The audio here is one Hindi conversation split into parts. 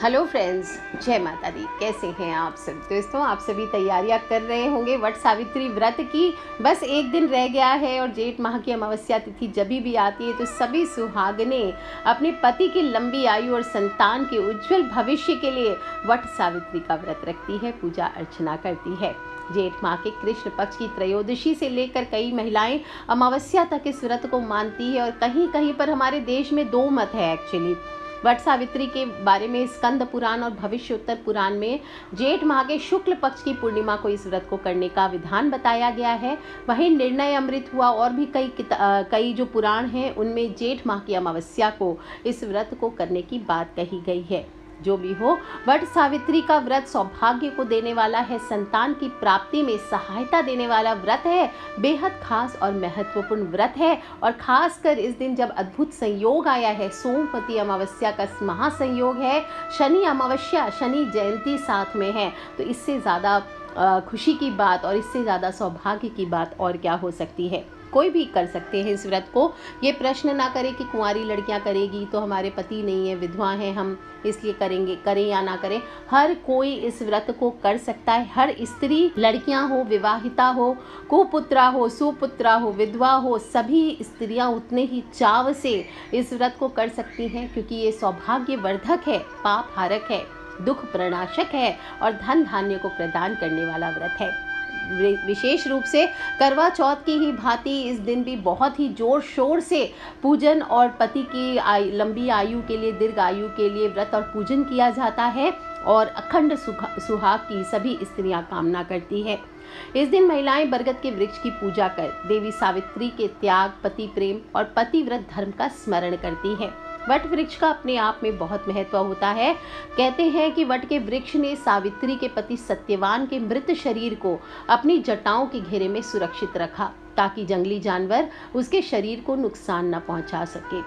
हेलो फ्रेंड्स, जय माता दी। कैसे हैं आप सब दोस्तों? आप सभी तैयारियां कर रहे होंगे वट सावित्री व्रत की। बस एक दिन रह गया है और जेठ माह की अमावस्या तिथि जब भी आती है तो सभी सुहागने अपने पति की लंबी आयु और संतान के उज्जवल भविष्य के लिए वट सावित्री का व्रत रखती है, पूजा अर्चना करती है। जेठ माह के कृष्ण पक्ष की त्रयोदशी से लेकर कई महिलाएं अमावस्या तक इस व्रत को मानती है और कहीं कहीं पर हमारे देश में दो मत है एक्चुअली। वट सावित्री के बारे में स्कंद पुराण और भविष्य उत्तर पुराण में जेठ माह के शुक्ल पक्ष की पूर्णिमा को इस व्रत को करने का विधान बताया गया है। वहीं निर्णय अमृत हुआ और भी कई जो पुराण हैं उनमें जेठ माह की अमावस्या को इस व्रत को करने की बात कही गई है। जो भी हो, वट सावित्री का व्रत सौभाग्य को देने वाला है, संतान की प्राप्ति में सहायता देने वाला व्रत है, बेहद खास और महत्वपूर्ण व्रत है। और खासकर इस दिन जब अद्भुत संयोग आया है, सोमवती अमावस्या का महासंयोग है, शनि अमावस्या, शनि जयंती साथ में है, तो इससे ज़्यादा खुशी की बात और इससे ज़्यादा सौभाग्य की बात और क्या हो सकती है। कोई भी कर सकते हैं इस व्रत को। ये प्रश्न ना करें कि कुंवारी लड़कियां करेगी तो हमारे पति नहीं है, विधवा हैं हम इसलिए करेंगे, करें या ना करें, हर कोई इस व्रत को कर सकता है। हर स्त्री, लड़कियां हो, विवाहिता हो, कुपुत्रा हो, सुपुत्रा हो, विधवा हो, सभी स्त्रियां उतने ही चाव से इस व्रत को कर सकती हैं, क्योंकि ये सौभाग्यवर्धक है, पाप हारक है, दुख प्रणाशक है और धन धान्य को प्रदान करने वाला व्रत है। विशेष रूप से करवा चौथ की ही भांति इस दिन भी बहुत ही जोर शोर से पूजन और पति की लंबी आयु के लिए, दीर्घ आयु के लिए व्रत और पूजन किया जाता है और अखंड सुहाग की सभी स्त्रियां कामना करती है। इस दिन महिलाएं बरगद के वृक्ष की पूजा कर देवी सावित्री के त्याग, पति प्रेम और पतिव्रत धर्म का स्मरण करती है। वट वृक्ष का अपने आप में बहुत महत्व होता है। कहते हैं कि वट के वृक्ष ने सावित्री के पति सत्यवान के मृत शरीर को अपनी जटाओं के घेरे में सुरक्षित रखा, ताकि जंगली जानवर उसके शरीर को नुकसान न पहुंचा सके।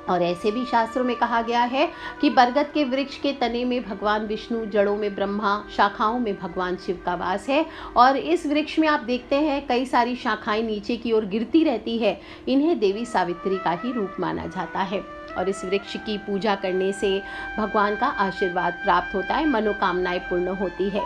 और ऐसे भी शास्त्रों में कहा गया है कि बरगद के वृक्ष के तने में भगवान विष्णु, जड़ों में ब्रह्मा, शाखाओं में भगवान शिव का वास है। और इस वृक्ष में आप देखते हैं कई सारी शाखाएं नीचे की ओर गिरती रहती है। इन्हें देवी सावित्री का ही रूप माना जाता है और इस वृक्ष की पूजा करने से भगवान का आशीर्वाद प्राप्त होता है, मनोकामनाएं पूर्ण होती है।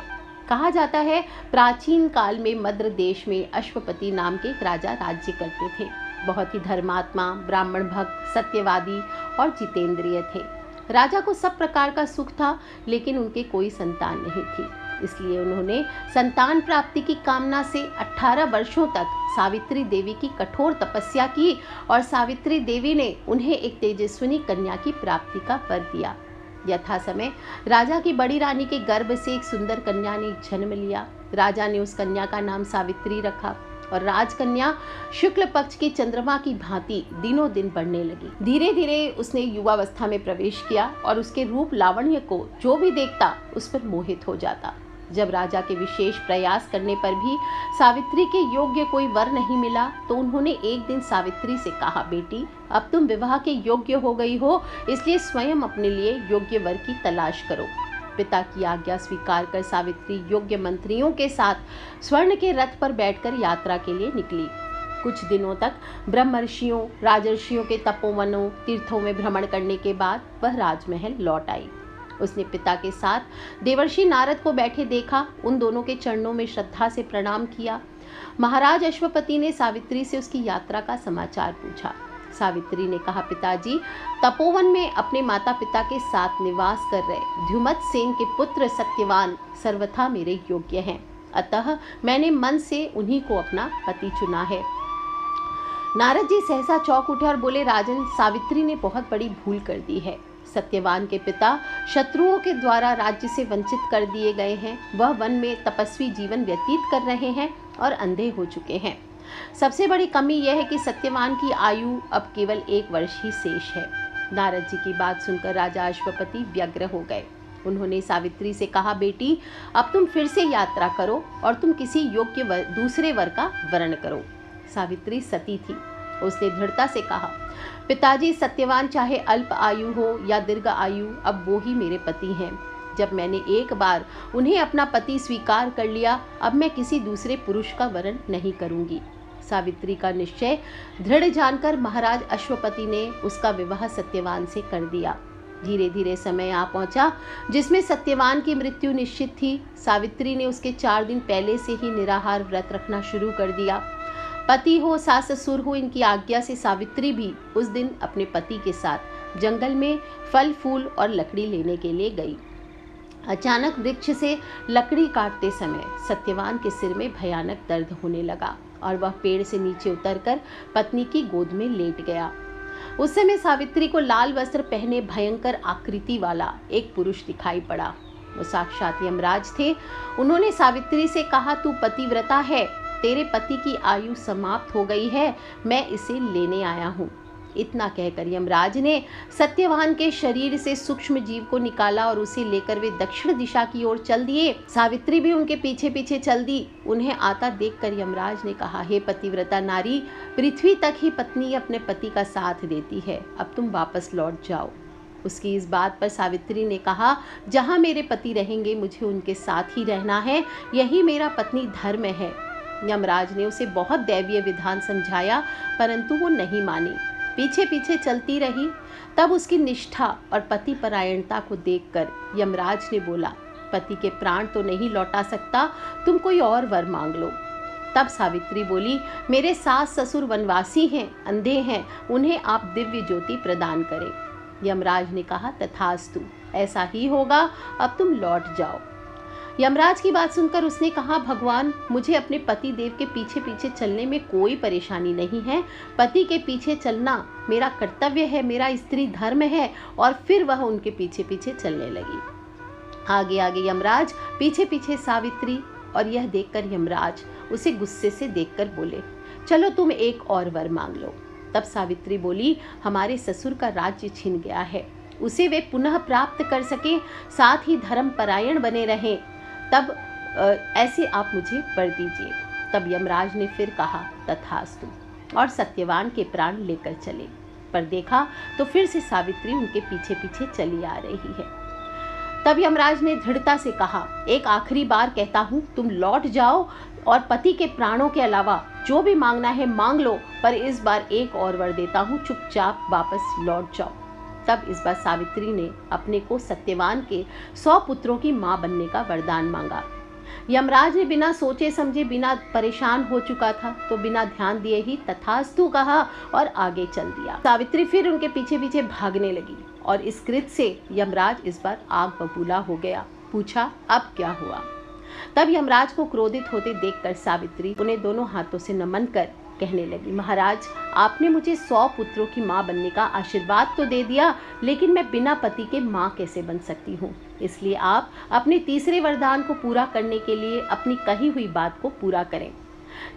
कहा जाता है प्राचीन काल में मद्र देश में अश्वपति नाम के एक राजा राज्य करते थे। बहुत ही धर्मात्मा, ब्राह्मण भक्त, सत्यवादी और जितेंद्रिय थे। राजा को सब प्रकार का सुख था, लेकिन उनके कोई संतान नहीं थी। इसलिए उन्होंने संतान प्राप्ति की कामना से 18 वर्षों तक सावित्री देवी की कठोर तपस्या की और सावित्री देवी ने उन्हें एक तेजस्विनी कन्या की प्राप्ति का वर दिया। यथा समय राजा की बड़ी रानी के गर्भ से एक सुंदर कन्या ने जन्म लिया। राजा ने उस कन्या का नाम सावित्री रखा और राजकन्या शुक्ल पक्ष के चंद्रमा की भांति दिनों दिन बढ़ने लगी। धीरे धीरे उसने युवावस्था में प्रवेश किया और उसके रूप लावण्य को जो भी देखता उस पर मोहित हो जाता। जब राजा के विशेष प्रयास करने पर भी सावित्री के योग्य कोई वर नहीं मिला, तो उन्होंने एक दिन सावित्री से कहा, बेटी अब तुम विवाह के योग्य हो गई हो, इसलिए स्वयं अपने लिए योग्य वर की तलाश करो। पिता की आज्ञा स्वीकार कर सावित्री योग्य मंत्रियों के साथ स्वर्ण के रथ पर बैठकर यात्रा के लिए निकली। कुछ दिनों तक ब्रह्मर्षियों, राजर्षियों के तपोवनों, तीर्थों में भ्रमण करने के बाद वह राजमहल लौट आई। उसने पिता के साथ देवर्षि नारद को बैठे देखा, उन दोनों के चरणों में श्रद्धा से प्रणाम किया। महाराज अश्वपति ने सावित्री से उसकी यात्रा का समाचार पूछा। सावित्री ने कहा, पिताजी तपोवन में अपने माता पिता के साथ निवास कर रहे ध्युमत सेन के पुत्र सत्यवान सर्वथा मेरे योग्य हैं, अतः मैंने मन से उन्हीं को अपना पति चुना है। नारद जी सहसा चौंक उठे और बोले, राजन, सावित्री ने बहुत बड़ी भूल कर दी है। सत्यवान के पिता शत्रुओं के द्वारा राज्य से वंचित कर दिए गए हैं। वह वन में तपस्वी जीवन व्यतीत कर रहे हैं और अंधे हो चुके हैं। सबसे बड़ी कमी यह है कि सत्यवान की आयु अब केवल 1 वर्ष ही शेष है। नारद जी की बात सुनकर राजा अश्वपति व्यग्र हो गए। उन्होंने सावित्री से कहा, बेटी अब तुम फिर से यात्रा करो और तुम किसी योग्य दूसरे वर का वर्ण करो। सावित्री सती थी। उसने दृढ़ता से कहा, पिताजी सत्यवान चाहे अल्प आयु हो या दीर्घ आयु, अब वो ही मेरे पति हैं। जब मैंने एक बार उन्हें अपना पति स्वीकार कर लिया, अब मैं किसी दूसरे पुरुष का वर्ण नहीं करूंगी। सावित्री का निश्चय दृढ़ जानकर महाराज अश्वपति ने उसका विवाह सत्यवान से कर दिया। धीरे धीरे समय आ पहुंचा जिसमें सत्यवान की मृत्यु निश्चित थी। सावित्री ने उसके 4 दिन पहले से ही निराहार व्रत रखना शुरू कर दिया। पति हो, सास ससुर हो, इनकी आज्ञा से सावित्री भी उस दिन अपने पति के साथ जंगल में फल फूल और लकड़ी लेने के लिए गई। अचानक वृक्ष से लकड़ी काटते समय सत्यवान के सिर में भयानक दर्द होने लगा और वह पेड़ से नीचे उतरकर पत्नी की गोद में लेट गया। उस समय सावित्री को लाल वस्त्र पहने भयंकर आकृति वाला एक पुरुष दिखाई पड़ा। वो साक्षात यमराज थे। उन्होंने सावित्री से कहा, तू पतिव्रता है, तेरे पति की आयु समाप्त हो गई है, मैं इसे लेने आया हूँ। इतना कहकर यमराज ने सत्यवान के शरीर से सूक्ष्म जीव को निकाला और उसे लेकर वे दक्षिण दिशा की ओर चल दिए। सावित्री भी उनके पीछे पीछे चल दी। उन्हें आता देखकर यमराज ने कहा, हे पतिव्रता नारी, पृथ्वी तक ही पत्नी अपने पति का साथ देती है, अब तुम वापस लौट जाओ। उसकी इस बात पर सावित्री ने कहा, जहाँ मेरे पति रहेंगे मुझे उनके साथ ही रहना है, यही मेरा पत्नी धर्म है। यमराज ने उसे बहुत दैवीय विधान समझाया, परंतु वो नहीं मानी, पीछे पीछे चलती रही। तब उसकी निष्ठा और पति परायणता को देखकर यमराज ने बोला, पति के प्राण तो नहीं लौटा सकता, तुम कोई और वर मांग लो। तब सावित्री बोली, मेरे सास ससुर वनवासी हैं, अंधे हैं, उन्हें आप दिव्य ज्योति प्रदान करें। यमराज ने कहा, तथास्तु, ऐसा ही होगा, अब तुम लौट जाओ। यमराज की बात सुनकर उसने कहा, भगवान, मुझे अपने पति देव के पीछे पीछे चलने में कोई परेशानी नहीं है। पति के पीछे चलना मेरा कर्तव्य है, मेरा स्त्री धर्म है। और फिर वह उनके पीछे पीछे चलने लगी। आगे आगे यमराज, पीछे पीछे सावित्री। और यह देखकर यमराज उसे गुस्से से देखकर बोले, चलो तुम एक और वर मांग लो। तब सावित्री बोली, हमारे ससुर का राज्य छिन गया है, उसे वे पुनः प्राप्त कर सके, साथ ही धर्म परायण बने रहें, तब ऐसे आप मुझे वर दीजिए। तब यमराज ने फिर कहा, तथास्तु, और सत्यवान के प्राण लेकर चले। पर देखा तो फिर से सावित्री उनके पीछे पीछे चली आ रही है। तब यमराज ने दृढ़ता से कहा, एक आखिरी बार कहता हूँ, तुम लौट जाओ और पति के प्राणों के अलावा जो भी मांगना है मांग लो, पर इस बार एक और वर देता हूँ, चुपचाप वापस लौट जाओ। तब इस बार सावित्री ने अपने को सत्यवान के 100 पुत्रों की मां बनने का वरदान मांगा। यमराज ने बिना सोचे समझे, बिना परेशान हो चुका था, तो बिना ध्यान दिए ही तथास्तु कहा और आगे चल दिया। सावित्री फिर उनके पीछे पीछे भागने लगी और इस कृत्य से यमराज इस बार आग बबूला हो गया। पूछा, अब क्या हुआ? तब यमराज को क्रोधित होते देखकर सावित्री उन्हें दोनों हाथों से नमन कर कहने लगी, महाराज, आपने मुझे 100 पुत्रों की मां बनने का आशीर्वाद तो दे दिया, लेकिन मैं बिना पति के मां कैसे बन सकती हूँ? इसलिए आप अपने तीसरे वरदान को पूरा करने के लिए अपनी कही हुई बात को पूरा करें।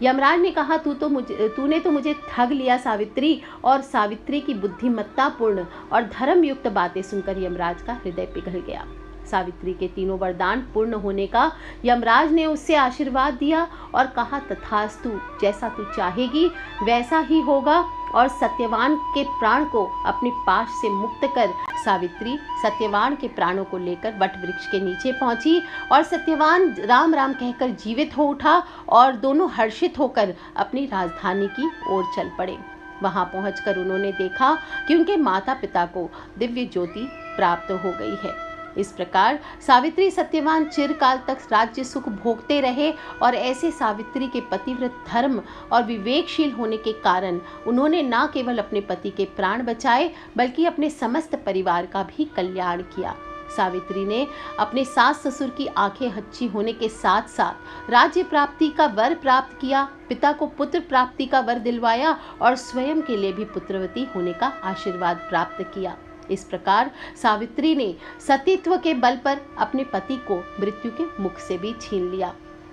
यमराज ने कहा, तूने तो मुझे ठग लिया सावित्री। और सावित्री की बुद्धिमत्तापूर्ण और धर्मयुक्त बातें सुनकर यमराज का हृदय पिघल गया। सावित्री के तीनों वरदान पूर्ण होने का यमराज ने उससे आशीर्वाद दिया और कहा, तथास्तु, जैसा तू चाहेगी वैसा ही होगा। और सत्यवान के प्राण को अपने पाश से मुक्त कर सावित्री सत्यवान के प्राणों को लेकर वट वृक्ष के नीचे पहुंची और सत्यवान राम राम कहकर जीवित हो उठा और दोनों हर्षित होकर अपनी राजधानी की ओर चल पड़े। वहां पहुंचकर उन्होंने देखा कि उनके माता पिता को दिव्य ज्योति प्राप्त हो गई है। इस प्रकार सावित्री सत्यवान चिरकाल तक राज्य सुख भोगते रहे और ऐसे सावित्री के पतिव्रत धर्म और विवेकशील होने के कारण उन्होंने न केवल अपने पति के प्राण बचाए बल्कि अपने समस्त परिवार का भी कल्याण किया। सावित्री ने अपने सास ससुर की आंखें हच्ची होने के साथ साथ राज्य प्राप्ति का वर प्राप्त किया, पिता को पुत्र प्राप्ति का वर दिलवाया और स्वयं के लिए भी पुत्रवती होने का आशीर्वाद प्राप्त किया। इस प्रकार सावित्री ने सतीत्व के बल पर अपने पति को मृत्यु के मुख से भी छीन लिया।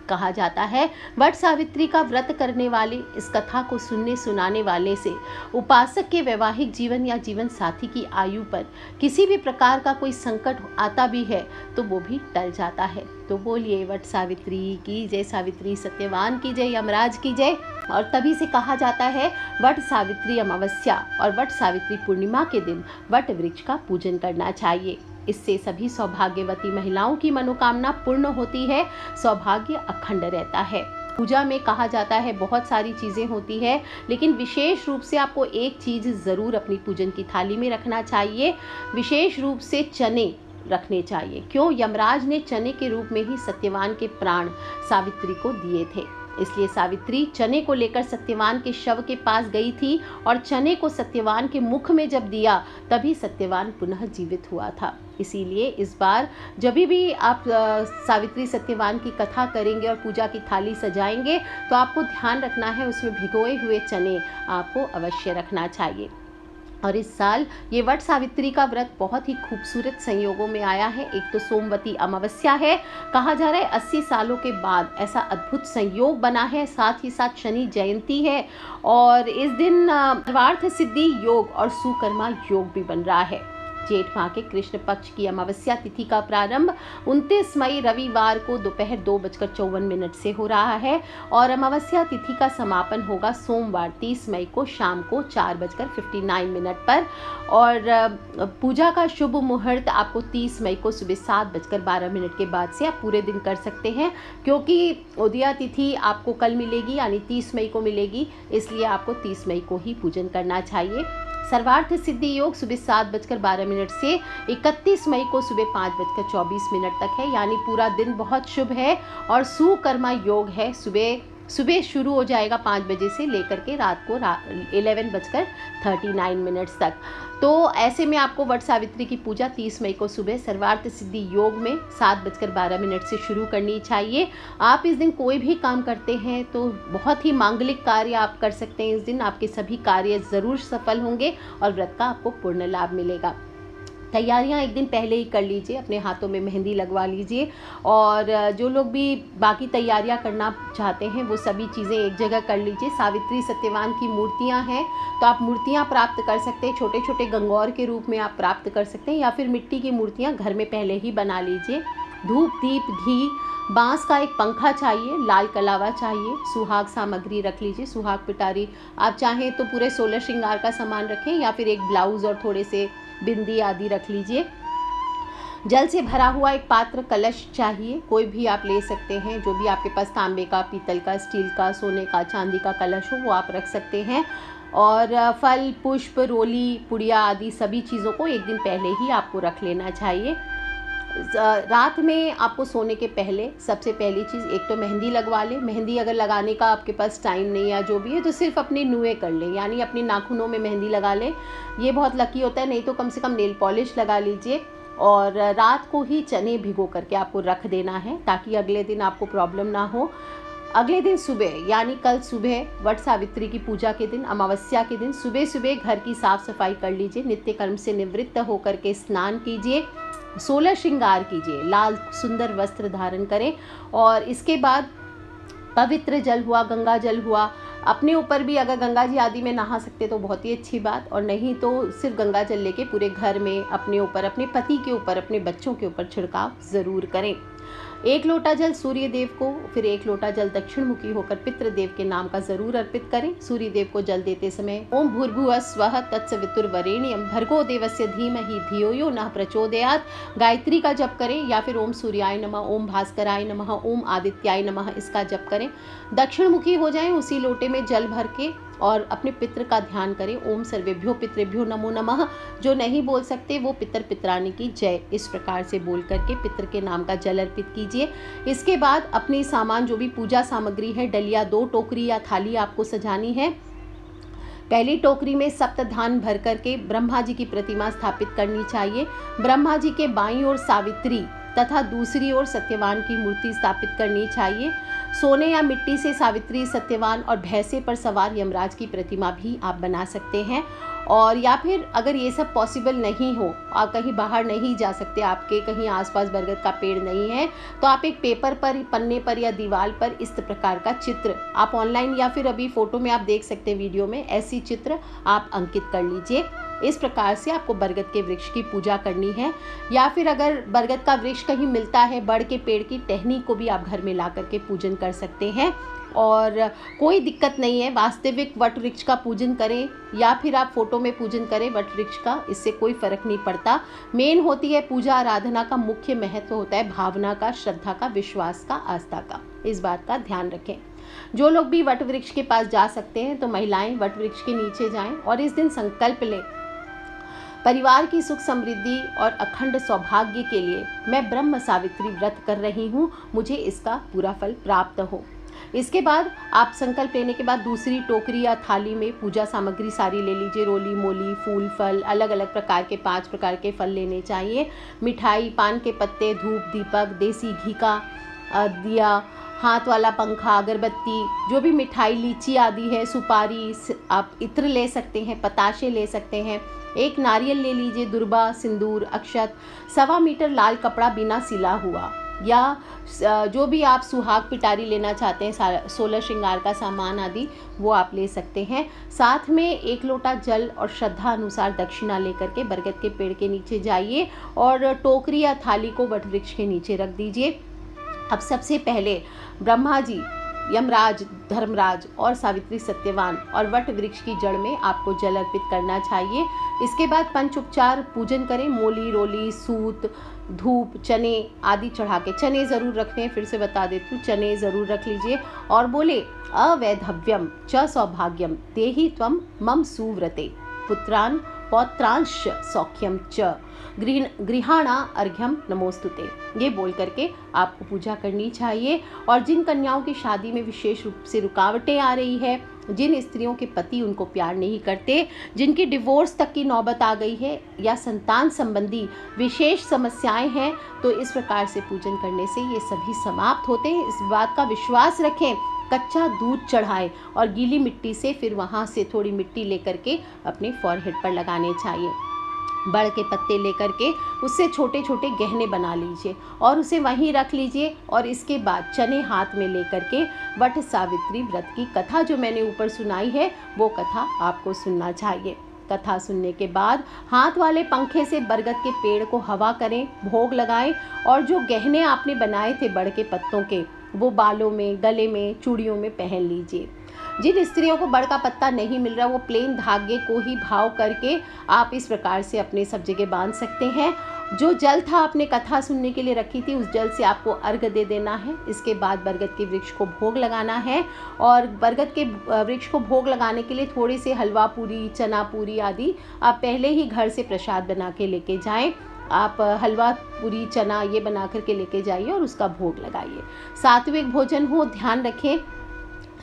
कहा जाता है, वट सावित्री का व्रत करने वाले, इस कथा को सुनने सुनाने वाले से उपासक के वैवाहिक जीवन या जीवन साथी की आयु पर किसी भी प्रकार का कोई संकट आता भी है तो वो भी टल जाता है। तो बोलिए वट सावित्री की जय, सावित्री सत्यवान की जय, यमराज की जय। और तभी से कहा जाता है वट सावित्री अमावस्या और वट सावित्री पूर्णिमा के दिन वट वृक्ष का पूजन करना चाहिए। इससे सभी सौभाग्यवती महिलाओं की मनोकामना पूर्ण होती है, सौभाग्य अखंड रहता है पूजा में कहा जाता है बहुत सारी चीज़ें होती है, लेकिन विशेष रूप से आपको एक चीज़ ज़रूर अपनी पूजन की थाली में रखना चाहिए, विशेष रूप से चने रखने चाहिए। क्यों? यमराज ने चने के रूप में ही सत्यवान के प्राण सावित्री को दिए थे, इसलिए सावित्री चने को लेकर सत्यवान के शव के पास गई थी और चने को सत्यवान के मुख में जब दिया तभी सत्यवान पुनः जीवित हुआ था। इसीलिए इस बार जब भी आप सावित्री सत्यवान की कथा करेंगे और पूजा की थाली सजाएंगे तो आपको ध्यान रखना है उसमें भिगोए हुए चने आपको अवश्य रखना चाहिए। और इस साल ये वट सावित्री का व्रत बहुत ही खूबसूरत संयोगों में आया है। एक तो सोमवती अमावस्या है, कहा जा रहा है 80 सालों के बाद ऐसा अद्भुत संयोग बना है, साथ ही साथ शनि जयंती है और इस दिन सर्वार्थ सिद्धि योग और सुकर्मा योग भी बन रहा है। जेठ माह के कृष्ण पक्ष की अमावस्या तिथि का प्रारंभ 29 मई रविवार को दोपहर 2:54 से हो रहा है और अमावस्या तिथि का समापन होगा सोमवार 30 मई को शाम को 4:59 पर। और पूजा का शुभ मुहूर्त आपको 30 मई को सुबह 7:12 के बाद से आप पूरे दिन कर सकते हैं, क्योंकि उदया तिथि आपको कल मिलेगी यानी 30 मई को मिलेगी, इसलिए आपको 30 मई को ही पूजन करना चाहिए। सर्वार्थ सिद्धि योग सुबह 7:12 से 31 मई को सुबह 5:24 तक है, यानी पूरा दिन बहुत शुभ है। और सुकर्मा योग है, सुबह शुरू हो जाएगा 5 बजे से लेकर के रात को 11:39 तक। तो ऐसे में आपको वट सावित्री की पूजा 30 मई को सुबह सर्वार्थ सिद्धि योग में 7:12 से शुरू करनी चाहिए। आप इस दिन कोई भी काम करते हैं तो बहुत ही मांगलिक कार्य आप कर सकते हैं। इस दिन आपके सभी कार्य ज़रूर सफल होंगे और व्रत का आपको पूर्ण लाभ मिलेगा। तैयारियां एक दिन पहले ही कर लीजिए, अपने हाथों में मेहंदी लगवा लीजिए और जो लोग भी बाकी तैयारियां करना चाहते हैं वो सभी चीज़ें एक जगह कर लीजिए। सावित्री सत्यवान की मूर्तियां हैं तो आप मूर्तियां प्राप्त कर सकते हैं, छोटे छोटे गंगौर के रूप में आप प्राप्त कर सकते हैं, या फिर मिट्टी की मूर्तियां घर में पहले ही बना लीजिए। धूप, दीप, घी, बांस का एक पंखा चाहिए, लाल कलावा चाहिए, सुहाग सामग्री रख लीजिए, सुहाग पिटारी। आप चाहें तो पूरे 16 श्रृंगार का सामान रखें या फिर एक ब्लाउज और थोड़े से बिंदी आदि रख लीजिए। जल से भरा हुआ एक पात्र कलश चाहिए, कोई भी आप ले सकते हैं, जो भी आपके पास तांबे का, पीतल का, स्टील का, सोने का, चांदी का कलश हो वो आप रख सकते हैं। और फल, पुष्प, रोली, पुड़िया आदि सभी चीज़ों को एक दिन पहले ही आपको रख लेना चाहिए। रात में आपको सोने के पहले सबसे पहली चीज़ एक तो मेहंदी लगवा लें। मेहंदी अगर लगाने का आपके पास टाइम नहीं या जो भी है तो सिर्फ अपने नुए कर लें, यानी अपने नाखूनों में मेहंदी लगा लें, ये बहुत लकी होता है। नहीं तो कम से कम नेल पॉलिश लगा लीजिए। और रात को ही चने भिगो करके आपको रख देना है ताकि अगले दिन आपको प्रॉब्लम ना हो। अगले दिन सुबह यानी कल सुबह वट सावित्री की पूजा के दिन, अमावस्या के दिन सुबह सुबह घर की साफ सफाई कर लीजिए, नित्य कर्म से निवृत्त होकर के स्नान कीजिए, 16 श्रृंगार कीजिए, लाल सुंदर वस्त्र धारण करें और इसके बाद पवित्र जल हुआ, गंगा जल हुआ, अपने ऊपर भी अगर गंगा जी आदि में नहा सकते तो बहुत ही अच्छी बात, और नहीं तो सिर्फ गंगा जल लेके पूरे घर में अपने ऊपर, अपने पति के ऊपर, अपने बच्चों के ऊपर छिड़काव ज़रूर करें। 1 लोटा जल सूर्य देव को, फिर 1 लोटा जल दक्षिण मुखी होकर पितृदेव के नाम का जरूर अर्पित करें। सूर्य देव को जल देते समय ओम भूर्भुवः स्वः तत्सवितुर्वरेण्यं भर्गो देवस्य धीमहि धियो यो नः प्रचोदयात् गायत्री का जप करें, या फिर ओम सूर्याय नमः, ओम भास्कराय नमः, ओम आदित्याय नमः इसका जप करें। दक्षिण मुखी हो जाएं, उसी लोटे में जल भर के और अपने पितृ का ध्यान करें। ओम सर्वेभ्यो पितृभ्यो नमो नमः। जो नहीं बोल सकते वो पितर पितरानी की जय इस प्रकार से बोल करके पितृ के नाम का जल अर्पित कीजिए। इसके बाद अपनी सामान जो भी पूजा सामग्री है, डलिया, 2 टोकरी या थाली आपको सजानी है। पहली टोकरी में सप्तधान भर करके ब्रह्मा जी की प्रतिमा स्थापित करनी चाहिए। ब्रह्मा जी के बाईं ओर सावित्री तथा दूसरी ओर सत्यवान की मूर्ति स्थापित करनी चाहिए। सोने या मिट्टी से सावित्री, सत्यवान और भैंसे पर सवार यमराज की प्रतिमा भी आप बना सकते हैं। और या फिर अगर ये सब पॉसिबल नहीं हो, आप कहीं बाहर नहीं जा सकते, आपके कहीं आसपास बरगद का पेड़ नहीं है, तो आप एक पेपर पर, पन्ने पर या दीवार पर इस प्रकार का चित्र आप ऑनलाइन या फिर अभी फोटो में आप देख सकते हैं, वीडियो में ऐसी चित्र आप अंकित कर लीजिए। इस प्रकार से आपको बरगद के वृक्ष की पूजा करनी है। या फिर अगर बरगद का वृक्ष कहीं मिलता है, बड़ के पेड़ की टहनी को भी आप घर में ला करके पूजन कर सकते हैं और कोई दिक्कत नहीं है। वास्तविक वट वृक्ष का पूजन करें या फिर आप फोटो में पूजन करें वट वृक्ष का, इससे कोई फर्क नहीं पड़ता। मेन होती है पूजा आराधना का मुख्य महत्व होता है भावना का, श्रद्धा का, विश्वास का, आस्था का। इस बात का ध्यान रखें। जो लोग भी वट वृक्ष के पास जा सकते हैं तो महिलाएं वट वृक्ष के नीचे जाएं और इस दिन संकल्प लें, परिवार की सुख समृद्धि और अखंड सौभाग्य के लिए मैं ब्रह्म सावित्री व्रत कर रही हूँ, मुझे इसका पूरा फल प्राप्त हो। इसके बाद आप संकल्प लेने के बाद दूसरी टोकरी या थाली में पूजा सामग्री सारी ले लीजिए। रोली मोली, फूल फल, अलग अलग प्रकार के 5 प्रकार के फल लेने चाहिए। मिठाई, पान के पत्ते, धूप, दीपक, देसी घी का दिया, हाथ वाला पंखा, अगरबत्ती, जो भी मिठाई, लीची आदि है, सुपारी, आप इत्र ले सकते हैं, पताशे ले सकते हैं। एक नारियल ले लीजिए, दुर्बा, सिंदूर, अक्षत, 1.25 मीटर लाल कपड़ा बिना सिला हुआ, या जो भी आप सुहाग पिटारी लेना चाहते हैं, 16 श्रृंगार का सामान आदि, वो आप ले सकते हैं। साथ में 1 लोटा जल और श्रद्धा अनुसार दक्षिणा लेकर के बरगद के पेड़ के नीचे जाइए और टोकरी या थाली को वट वृक्ष के नीचे रख दीजिए। अब सबसे पहले ब्रह्मा जी, यमराज, धर्मराज और सावित्री सत्यवान और वट वृक्ष की जड़ में आपको जल अर्पित करना चाहिए। इसके बाद पंचोपचार पूजन करें। मोली, रोली, सूत, धूप, चने आदि चढ़ा के, चने ज़रूर रखने हैं, फिर से बता देती हूँ, चने ज़रूर रख लीजिए और बोले अवैधव्यम च सौभाग्यम देहि त्वं मम सुव्रते पुत्रान पौत्रांश सौख्यम च गृहाणा अर्घ्यम नमोस्तुते। ये बोल करके आपको पूजा करनी चाहिए। और जिन कन्याओं की शादी में विशेष रूप से रुकावटें आ रही है, जिन स्त्रियों के पति उनको प्यार नहीं करते, जिनकी डिवोर्स तक की नौबत आ गई है या संतान संबंधी विशेष समस्याएं हैं, तो इस प्रकार से पूजन करने से ये सभी समाप्त होते हैं। इस बात का विश्वास रखें। कच्चा दूध चढ़ाएं और गीली मिट्टी से फिर वहाँ से थोड़ी मिट्टी लेकर के अपने फॉरहेड पर लगाने चाहिए। बड़ के पत्ते लेकर के उससे छोटे छोटे गहने बना लीजिए और उसे वहीं रख लीजिए। और इसके बाद चने हाथ में लेकर के वट सावित्री व्रत की कथा जो मैंने ऊपर सुनाई है, वो कथा आपको सुनना चाहिए। कथा सुनने के बाद हाथ वाले पंखे से बरगद के पेड़ को हवा करें, भोग लगाएं और जो गहने आपने बनाए थे बड़ के पत्तों के, वो बालों में, गले में, चूड़ियों में पहन लीजिए। जिन स्त्रियों को बड़ का पत्ता नहीं मिल रहा, वो प्लेन धागे को ही भाव करके आप इस प्रकार से अपने सब जगह बांध सकते हैं। जो जल था आपने कथा सुनने के लिए रखी थी, उस जल से आपको अर्घ दे देना है। इसके बाद बरगद के वृक्ष को भोग लगाना है और बरगद के वृक्ष को भोग लगाने के लिए थोड़े से हलवा पूरी, चना पूरी आदि आप पहले ही घर से प्रसाद बना के लेके जाएं। आप हलवा पूरी चना ये बना करके लेके जाइए और उसका भोग लगाइए। सात्विक भोजन हो, ध्यान रखें।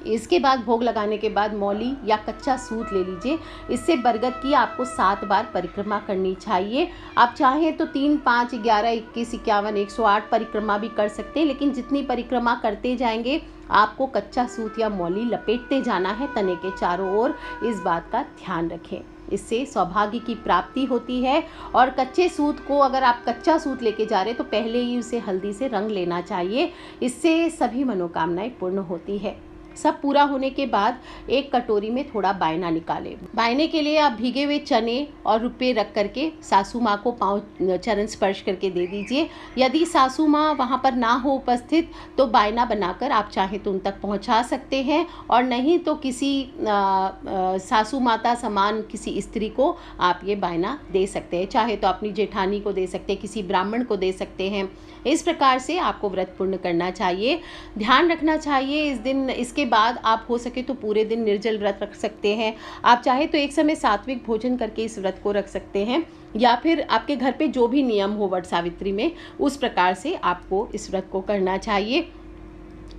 इसके बाद भोग लगाने के बाद मौली या कच्चा सूत ले लीजिए। इससे बरगद की आपको 7 बार परिक्रमा करनी चाहिए। आप चाहें तो 3, 5, 11, 21, 51, 108 परिक्रमा भी कर सकते हैं, लेकिन जितनी परिक्रमा करते जाएंगे आपको कच्चा सूत या मौली लपेटते जाना है तने के चारों ओर। इस बात का ध्यान रखें। इससे सौभाग्य की प्राप्ति होती है। और कच्चे सूत को, अगर आप कच्चा सूत लेके जा रहे हैं तो पहले ही उसे हल्दी से रंग लेना चाहिए। इससे सभी मनोकामनाएं पूर्ण होती है। सब पूरा होने के बाद एक कटोरी में थोड़ा बायना निकालें। बायने के लिए आप भीगे हुए चने और रुपए रख करके सासू माँ को पाँव चरण स्पर्श करके दे दीजिए। यदि सासू माँ वहाँ पर ना हो उपस्थित तो बायना बनाकर आप चाहें तो उन तक पहुँचा सकते हैं, और नहीं तो किसी सासू माता समान किसी स्त्री को आप ये बायना दे सकते हैं। चाहे तो अपनी जेठानी को दे सकते हैं, किसी ब्राह्मण को दे सकते हैं। इस प्रकार से आपको व्रत पूर्ण करना चाहिए। ध्यान रखना चाहिए इस दिन, इसके बाद आप हो सके तो पूरे दिन निर्जल व्रत रख सकते हैं। आप चाहे तो एक समय सात्विक भोजन करके इस व्रत को रख सकते हैं, या फिर आपके घर पे जो भी नियम हो वट सावित्री में, उस प्रकार से आपको इस व्रत को करना चाहिए।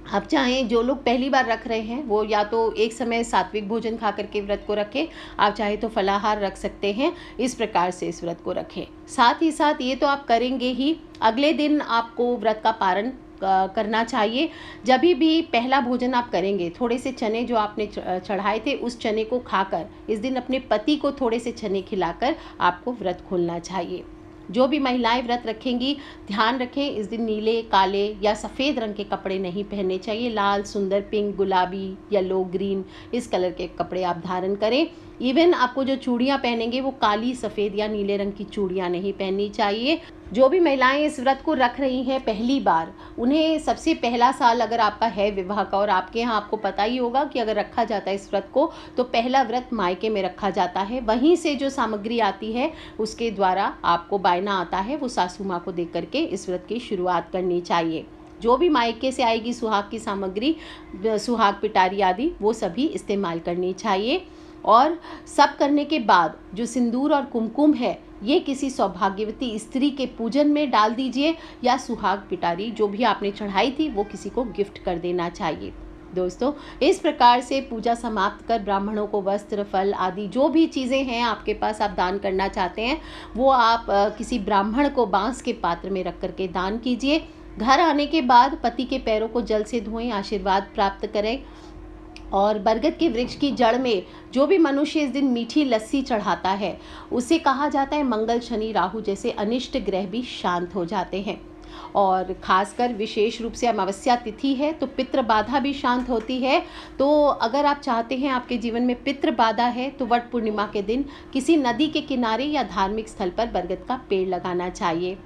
आप चाहें, जो लोग पहली बार रख रहे हैं वो या तो एक समय सात्विक भोजन खा करके व्रत को रखें, आप चाहे तो फलाहार रख सकते हैं। इस प्रकार से इस व्रत को रखें। साथ ही साथ ये तो आप करेंगे ही, अगले दिन आपको व्रत का पारण करना चाहिए। जब भी पहला भोजन आप करेंगे, थोड़े से चने जो आपने चढ़ाए थे उस चने को खाकर इस दिन अपने पति को थोड़े से चने खिलाकर आपको व्रत खोलना चाहिए। जो भी महिलाएं व्रत रखेंगी ध्यान रखें, इस दिन नीले, काले या सफ़ेद रंग के कपड़े नहीं पहनने चाहिए। लाल, सुंदर, पिंक, गुलाबी, येलो, ग्रीन इस कलर के कपड़े आप धारण करें। इवन आपको जो चूड़ियाँ पहनेंगे वो काली, सफ़ेद या नीले रंग की चूड़ियाँ नहीं पहननी चाहिए। जो भी महिलाएं इस व्रत को रख रही हैं पहली बार, उन्हें सबसे पहला साल अगर आपका है विवाह का, और आपके यहाँ आपको पता ही होगा कि अगर रखा जाता है इस व्रत को तो पहला व्रत मायके में रखा जाता है। वहीं से जो सामग्री आती है उसके द्वारा आपको बायना आता है, वो सासू माँ को दे करके इस व्रत की शुरुआत करनी चाहिए। जो भी मायके से आएगी सुहाग की सामग्री, सुहाग पिटारी आदि, वो सभी इस्तेमाल करनी चाहिए। और सब करने के बाद जो सिंदूर और कुमकुम है ये किसी सौभाग्यवती स्त्री के पूजन में डाल दीजिए, या सुहाग पिटारी जो भी आपने चढ़ाई थी वो किसी को गिफ्ट कर देना चाहिए। दोस्तों, इस प्रकार से पूजा समाप्त कर ब्राह्मणों को वस्त्र, फल आदि जो भी चीज़ें हैं आपके पास आप दान करना चाहते हैं वो आप किसी ब्राह्मण को बांस के पात्र में रख करके दान कीजिए। घर आने के बाद पति के पैरों को जल से धोएं, आशीर्वाद प्राप्त करें। और बरगद के वृक्ष की जड़ में जो भी मनुष्य इस दिन मीठी लस्सी चढ़ाता है उसे कहा जाता है मंगल, शनि, राहु जैसे अनिष्ट ग्रह भी शांत हो जाते हैं। और खासकर विशेष रूप से अमावस्या तिथि है तो पितृ बाधा भी शांत होती है। तो अगर आप चाहते हैं आपके जीवन में पितृ बाधा है तो वट पूर्णिमा के दिन किसी नदी के किनारे या धार्मिक स्थल पर बरगद का पेड़ लगाना चाहिए।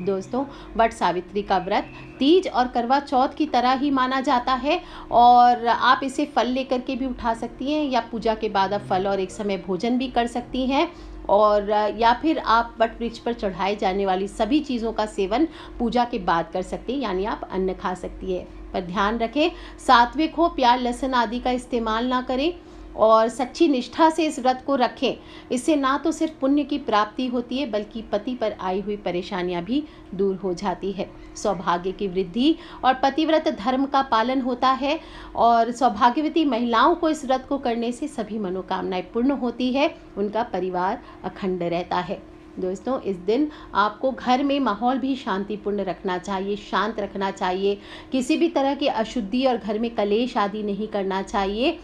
दोस्तों, वट सावित्री का व्रत तीज और करवा चौथ की तरह ही माना जाता है और आप इसे फल लेकर के भी उठा सकती हैं या पूजा के बाद आप फल और एक समय भोजन भी कर सकती हैं। और या फिर आप वट वृक्ष पर चढ़ाए जाने वाली सभी चीज़ों का सेवन पूजा के बाद कर सकती हैं, यानी आप अन्न खा सकती है। पर ध्यान रखें, सात्विक हो, प्याज लहसुन आदि का इस्तेमाल ना करें और सच्ची निष्ठा से इस व्रत को रखें। इससे ना तो सिर्फ पुण्य की प्राप्ति होती है बल्कि पति पर आई हुई परेशानियां भी दूर हो जाती है, सौभाग्य की वृद्धि और पतिव्रत धर्म का पालन होता है। और सौभाग्यवती महिलाओं को इस व्रत को करने से सभी मनोकामनाएं पूर्ण होती है, उनका परिवार अखंड रहता है। दोस्तों, इस दिन आपको घर में माहौल भी शांतिपूर्ण रखना चाहिए, शांत रखना चाहिए। किसी भी तरह की अशुद्धि और घर में कलेश आदि नहीं करना चाहिए।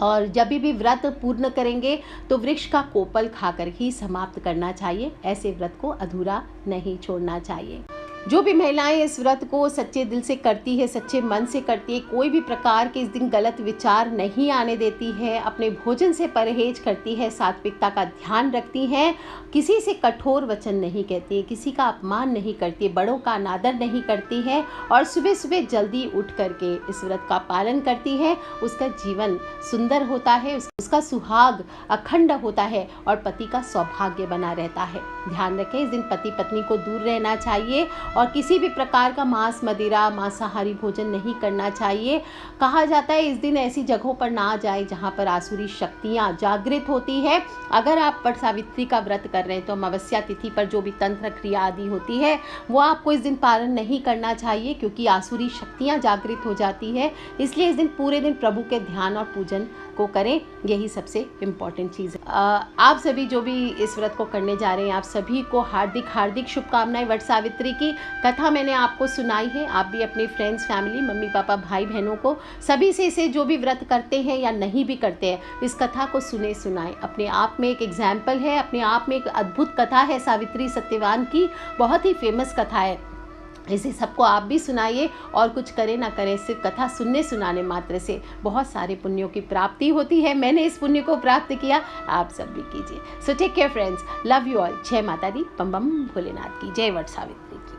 और जब भी व्रत पूर्ण करेंगे तो वृक्ष का कोपल खाकर ही समाप्त करना चाहिए, ऐसे व्रत को अधूरा नहीं छोड़ना चाहिए। जो भी महिलाएं इस व्रत को सच्चे दिल से करती है, सच्चे मन से करती है, कोई भी प्रकार के इस दिन गलत विचार नहीं आने देती है, अपने भोजन से परहेज करती है, सात्विकता का ध्यान रखती हैं, किसी से कठोर वचन नहीं कहती है, किसी का अपमान नहीं करती है, बड़ों का अनादर नहीं करती है और सुबह सुबह जल्दी उठ करके इस व्रत का पालन करती है, उसका जीवन सुंदर होता है, उसका सुहाग अखंड होता है और पति का सौभाग्य बना रहता है। ध्यान रखें, इस दिन पति पत्नी को दूर रहना चाहिए और किसी भी प्रकार का मांस, मदिरा, मांसाहारी भोजन नहीं करना चाहिए। कहा जाता है इस दिन ऐसी जगहों पर ना जाए जहां पर आसुरी शक्तियां जागृत होती है। अगर आप वट सावित्री का व्रत कर रहे हैं तो अमावस्या तिथि पर जो भी तंत्र क्रिया आदि होती है वो आपको इस दिन पालन नहीं करना चाहिए, क्योंकि आसुरी शक्तियां जागृत हो जाती है। इसलिए इस दिन पूरे दिन प्रभु के ध्यान और पूजन को करें, यही सबसे इम्पॉर्टेंट चीज़ है। आप सभी जो भी इस व्रत को करने जा रहे हैं, आप सभी को हार्दिक हार्दिक शुभकामनाएं। वट सावित्री की कथा मैंने आपको सुनाई है, आप भी अपने फ्रेंड्स, फैमिली, मम्मी पापा, भाई बहनों को सभी से इसे जो भी व्रत करते हैं या नहीं भी करते हैं इस कथा को सुनाएं। अपने आप में एक एग्जाम्पल है, अपने आप में एक अद्भुत कथा है सावित्री सत्यवान की, बहुत ही फेमस कथा है। इसे सबको आप भी सुनाइए और कुछ करें ना करें, सिर्फ कथा सुनने सुनाने मात्र से बहुत सारे पुण्यों की प्राप्ति होती है। मैंने इस पुण्य को प्राप्त किया, आप सब भी कीजिए। So take care friends, love you all. जय माता दी, बम बम भोलेनाथ की जय, वट सावित्री की।